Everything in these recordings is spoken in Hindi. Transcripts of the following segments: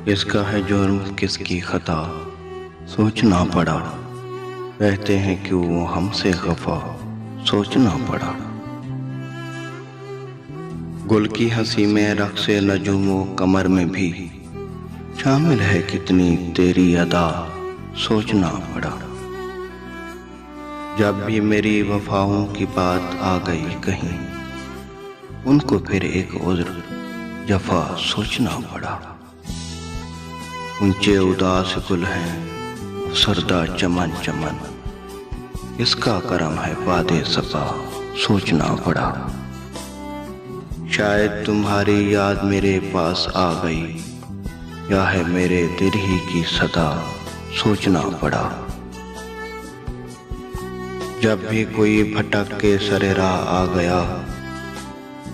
किसका है जुर्म किसकी खता, सोचना पड़ा। कहते हैं क्यों वो हमसे खफा, सोचना पड़ा। गुल की हंसी में रक़्स-ए नजूमो कमर में भी शामिल है कितनी तेरी अदा, सोचना पड़ा। जब भी मेरी वफाओं की बात आ गई कहीं, उनको फिर एक उज़्र जफा सोचना पड़ा। ऊंचे उदास गुल हैं सरदा चमन चमन, इसका करम है बादे सपा, सोचना पड़ा। शायद तुम्हारी याद मेरे पास आ गई, या है मेरे दिल ही की सदा, सोचना पड़ा। जब भी कोई भटक के सरे राह आ गया,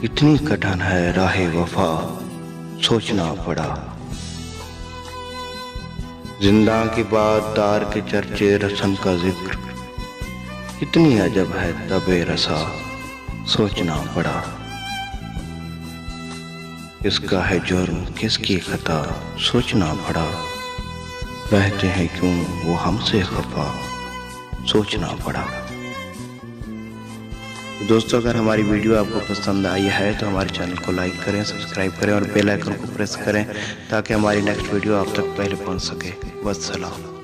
इतनी कठिन है राहे वफा, सोचना पड़ा। जिंदा की बात दार के चर्चे रसन का जिक्र, कितनी अजब है तबे रसा, सोचना पड़ा। किसका है जुर्म किसकी खता, सोचना पड़ा। कहते हैं क्यों वो हमसे खफा, सोचना पड़ा। दोस्तों, अगर हमारी वीडियो आपको पसंद आई है तो हमारे चैनल को लाइक करें, सब्सक्राइब करें और बेल आइकन को प्रेस करें ताकि हमारी नेक्स्ट वीडियो आप तक पहले पहुंच सके। वस्सलाम।